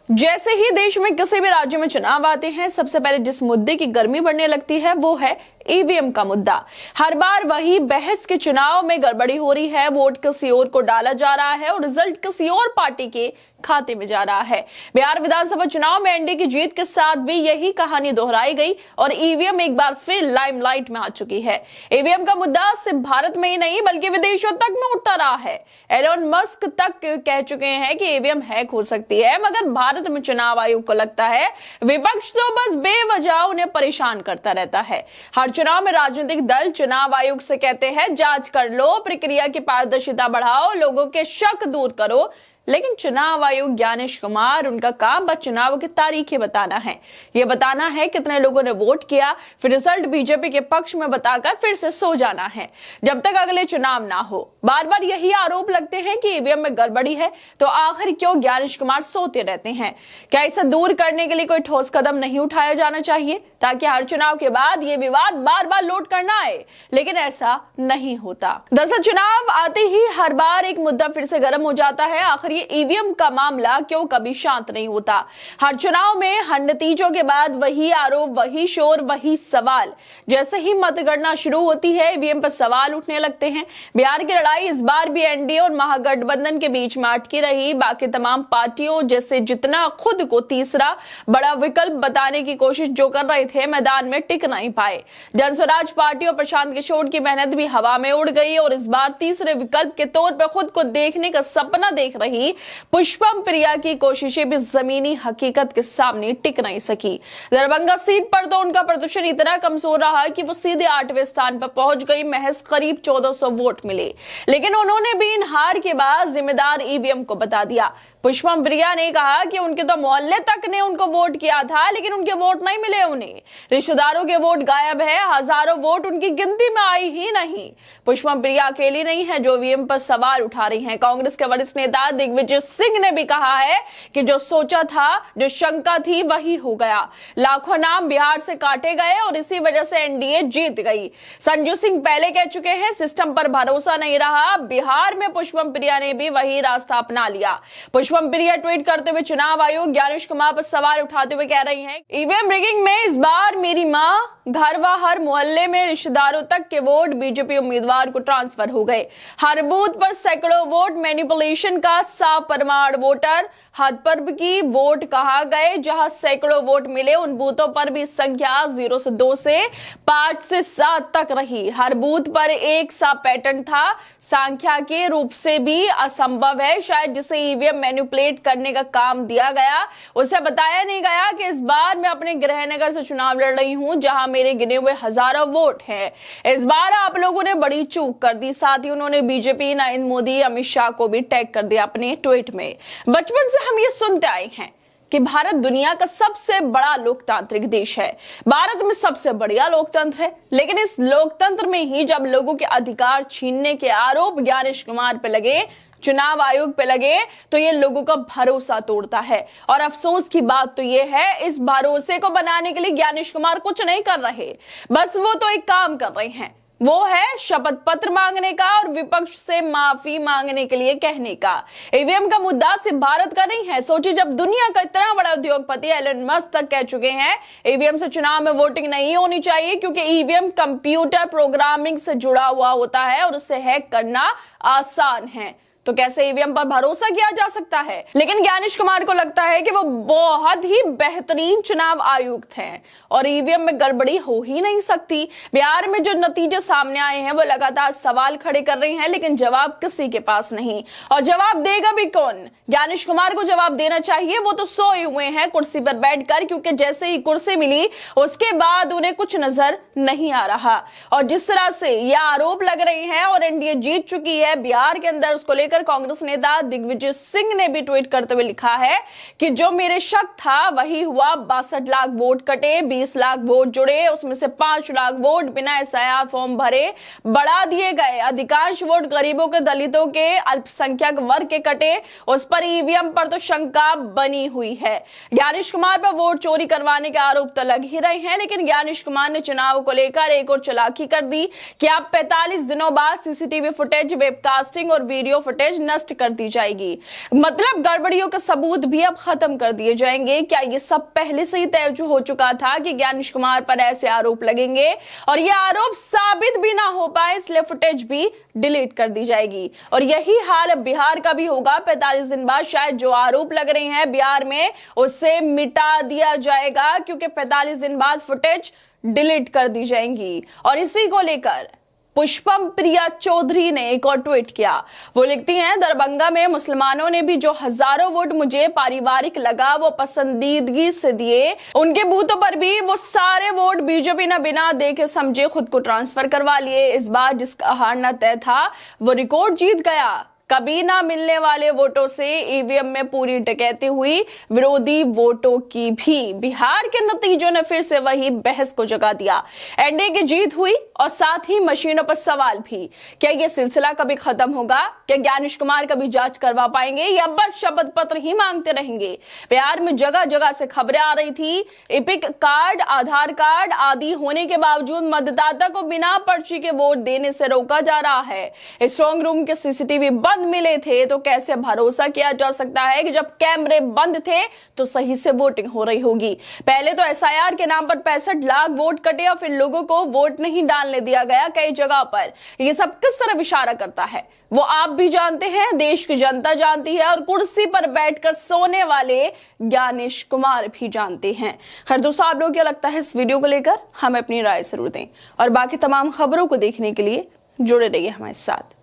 जैसे ही देश में किसी भी राज्य में चुनाव आते हैं, सबसे पहले जिस मुद्दे की गर्मी बढ़ने लगती है वो है ईवीएम का मुद्दा। हर बार वही बहस के चुनाव में गड़बड़ी हो रही है, वोट किसी और को डाला जा रहा है और रिजल्ट किसी और पार्टी के खाते में जा रहा है। बिहार विधानसभा चुनाव में एनडीए की जीत के साथ भी यही कहानी दोहराई गई और ईवीएम एक बार फिर लाइमलाइट में आ चुकी है। ईवीएम का मुद्दा सिर्फ भारत में ही नहीं बल्कि विदेशों तक में उठता रहा है। एलोन मस्क तक कह चुके हैं कि ईवीएम हैक हो सकती है, मगर भारत में चुनाव आयोग को लगता है विपक्ष तो बस बेवजह उन्हें परेशान करता रहता है। हर चुनाव में राजनीतिक दल चुनाव आयोग से कहते हैं जांच कर लो, प्रक्रिया की पारदर्शिता बढ़ाओ, लोगों के शक दूर करो, लेकिन चुनाव आयोग ज्ञानेश कुमार, उनका काम बस चुनाव की तारीखें बताना है। यह बताना है कितने लोगों ने वोट किया, फिर रिजल्ट बीजेपी के पक्ष में बताकर फिर से सो जाना है जब तक अगले चुनाव ना हो। बार बार यही आरोप लगते हैं कि ईवीएम में गड़बड़ी है, तो आखिर क्यों ज्ञानेश कुमार सोते रहते हैं? क्या इसे दूर करने के लिए कोई ठोस कदम नहीं उठाया जाना चाहिए ताकि हर चुनाव के बाद ये विवाद बार बार लौट कर ना आए? लेकिन ऐसा नहीं होता। दरअसल चुनाव आते ही हर बार एक मुद्दा फिर से गर्म हो जाता है। आखिर ये ईवीएम का मामला क्यों कभी शांत नहीं होता? हर चुनाव में हर नतीजों के बाद वही आरोप, वही शोर, वही सवाल। जैसे ही मतगणना शुरू होती है, ईवीएम पर सवाल उठने लगते हैं। बिहार की लड़ाई इस बार भी एनडीए और महागठबंधन के बीच में अटकी रही। बाकी तमाम पार्टियों जैसे जितना खुद को तीसरा बड़ा विकल्प बताने की कोशिश जो कर रहे थे, मैदान में टिक नहीं पाए। जनस्वराज पार्टी और प्रशांत किशोर की मेहनत भी हवा में उड़ गई और इस बार तीसरे विकल्प के तौर पर खुद को देखने का सपना देख रही पुष्पम प्रिया की कोशिशें भी जमीनी हकीकत के सामने टिक नहीं सकी। दरभंगा सीट पर तो उनका प्रदर्शन इतना कमजोर रहा कि वो सीधे 8वें स्थान पर पहुंच गई। महज करीब 1400 वोट मिले, लेकिन उन्होंने भी इन हार के बाद जिम्मेदार ईवीएम को बता दिया। पुष्पम प्रिया ने कहा कि उनके तो मोहल्ले तक ने उनको वोट किया था, लेकिन उनके वोट नहीं मिले उन्हें। रिश्तेदारों के वोट गायब है, हजारों वोट उनकी गिनती में आई ही नहीं। पुष्पम प्रिया अकेली नहीं है जो ईवीएम पर सवाल उठा रही हैं। कांग्रेस के वरिष्ठ नेता दिग्विजय सिंह ने भी कहा है कि जो सोचा था, जो शंका थी, वही हो गया। लाखों नाम बिहार से काटे गए और इसी वजह से एनडीए जीत गई। संजू सिंह पहले कह चुके हैं सिस्टम पर भरोसा नहीं रहा। बिहार में पुष्पम प्रिया ने भी वही रास्ता अपना लिया। पुष्पम प्रिया ट्वीट करते हुए चुनाव आयोग ज्ञानेश कुमार पर सवाल उठाते हुए कह रही हैं, ईवीएम रिगिंग में इस बार मेरी मां, घर व हर मोहल्ले में रिश्तेदारों तक के वोट बीजेपी उम्मीदवार को ट्रांसफर हो गए। हर बूथ पर सैकड़ों वोट मैनिपुलेशन का साफ प्रमाण। वोटर हथपर्व की वोट कहां गए? जहां सैकड़ों वोट मिले उन बूथों पर भी संख्या 0 से 2 से 5 से 7 तक रही। हर बूथ पर एक सा पैटर्न था। संख्या के रूप से भी असंभव है। शायद जिसे ईवीएम मैनिपुलेट करने का काम दिया गया, उसे बताया नहीं गया कि इस बार मैं अपने गृहनगर से चुनाव लड़ रही हूं, जहां मेरे गिने हुए हजारों वोट हैं। इस बार आप लोगों ने बड़ी चूक कर दी। साथ ही उन्होंने बीजेपी, नरेंद्र मोदी, अमित शाह को भी टैग कर दिया अपने ट्वीट में। बचपन से हम ये सुनते आए हैं कि भारत दुनिया का सबसे बड़ा लोकतांत्रिक देश है, भारत में सबसे बढ़िया लोकतंत्र है। लेकिन इस लोकतंत्र में ही जब लोगों के अधिकार छीनने के आरोप ज्ञानेश कुमार पे लगे, चुनाव आयोग पे लगे, तो ये लोगों का भरोसा तोड़ता है। और अफसोस की बात तो ये है, इस भरोसे को बनाने के लिए ज्ञानेश कुमार कुछ नहीं कर रहे, बस वो तो एक काम कर रहे हैं, वो है शपथ पत्र मांगने का और विपक्ष से माफी मांगने के लिए कहने का। ईवीएम का मुद्दा सिर्फ भारत का नहीं है। सोचिए, जब दुनिया का इतना बड़ा उद्योगपति एलन मस्क तक कह चुके हैं ईवीएम से चुनाव में वोटिंग नहीं होनी चाहिए क्योंकि ईवीएम कंप्यूटर प्रोग्रामिंग से जुड़ा हुआ होता है और उसे हैक करना आसान है, तो कैसे ईवीएम पर भरोसा किया जा सकता है? लेकिन ज्ञानेश कुमार को लगता है कि वो बहुत ही बेहतरीन चुनाव आयुक्त हैं और ईवीएम में गड़बड़ी हो ही नहीं सकती। बिहार में जो नतीजे सामने आए हैं वो लगातार सवाल खड़े कर रहे हैं, लेकिन जवाब किसी के पास नहीं। और जवाब देगा भी कौन? ज्ञानेश कुमार को जवाब देना चाहिए। वो तो सोए हुए हैं कुर्सी पर बैठकर, क्योंकि जैसे ही कुर्सी मिली उसके बाद उन्हें कुछ नजर नहीं आ रहा। और जिस तरह से यह आरोप लग रहे हैं और एनडीए जीत चुकी है बिहार के अंदर, उसको लेकर कांग्रेस नेता दिग्विजय सिंह ने भी ट्वीट करते हुए लिखा है कि जो मेरे शक था वही हुआ। 62 लाख वोट कटे, 20 लाख वोट जुड़े, उसमें से 5 लाख वोट बिना एसआईआर फॉर्म भरे बढ़ा दिए गए। अधिकांश वोट गरीबों के, दलितों के, अल्पसंख्यक वर्ग के कटे। उस पर ईवीएम पर तो शंका बनी हुई है। ज्ञानेश कुमार पर वोट चोरी करवाने के आरोप तो लग ही रहे हैं, लेकिन ज्ञानेश कुमार ने चुनाव को लेकर एक और चालाकी कर दी कि आप 45 दिनों बाद सीसीटीवी फुटेज, वेबकास्टिंग और वीडियो फुटेज फुटेज नष्ट कर दी जाएगी। मतलब गड़बड़ियों के सबूत भी अब खत्म कर दिए जाएंगे। क्या ये सब पहले से ही तय हो चुका था कि ज्ञानेश कुमार पर ऐसे आरोप लगेंगे और ये आरोप साबित भी ना हो पाए, इसलिए फुटेज भी डिलीट कर दी जाएगी। और यही हाल अब बिहार का भी होगा। 45 दिन बाद शायद जो आरोप लग रहे हैं बिहार में उसे मिटा दिया जाएगा, क्योंकि 45 दिन बाद फुटेज डिलीट कर दी जाएंगी। और इसी को लेकर पुष्पम प्रिया चौधरी ने एक और ट्वीट किया। वो लिखती हैं, दरभंगा में मुसलमानों ने भी जो हजारों वोट मुझे पारिवारिक लगा वो पसंदीदगी से दिए, उनके बूथों पर भी वो सारे वोट बीजेपी ने बिना देखे समझे खुद को ट्रांसफर करवा लिए। इस बार जिसका हारना तय था वो रिकॉर्ड जीत गया। कभी ना मिलने वाले वोटों से ईवीएम में पूरी डकैती हुई, विरोधी वोटों की भी। बिहार के नतीजों ने फिर से वही बहस को जगा दिया। एनडीए की जीत हुई और साथ ही मशीनों पर सवाल भी। क्या यह सिलसिला कभी खत्म होगा? क्या ज्ञानेश कुमार कभी जांच करवा पाएंगे या बस शपथ पत्र ही मांगते रहेंगे? बिहार में जगह जगह से खबरें आ रही थी, एपिक कार्ड, आधार कार्ड आदि होने के बावजूद मतदाता को बिना पर्ची के वोट देने से रोका जा रहा है। स्ट्रांग रूम के सीसीटीवी मिले थे, तो कैसे भरोसा किया जा सकता है कि जब कैमरे बंद थे तो सही से वोटिंग हो रही होगी? पहले तो एसआईआर के नाम पर 65 लाख वोट कटे और फिर लोगों को वोट नहीं डालने दिया गया कई जगह पर। यह सब किस तरफ इशारा करता है वो आप भी जानते हैं, देश की जनता जानती है और कुर्सी पर बैठकर सोने वाले ज्ञानेश कुमार भी जानते हैं। खैर दोस्तों, आप लोग क्या लगता है इस वीडियो को लेकर? हमें अपनी राय जरूर दें और बाकी तमाम खबरों को देखने के लिए जुड़े रहिए हमारे साथ।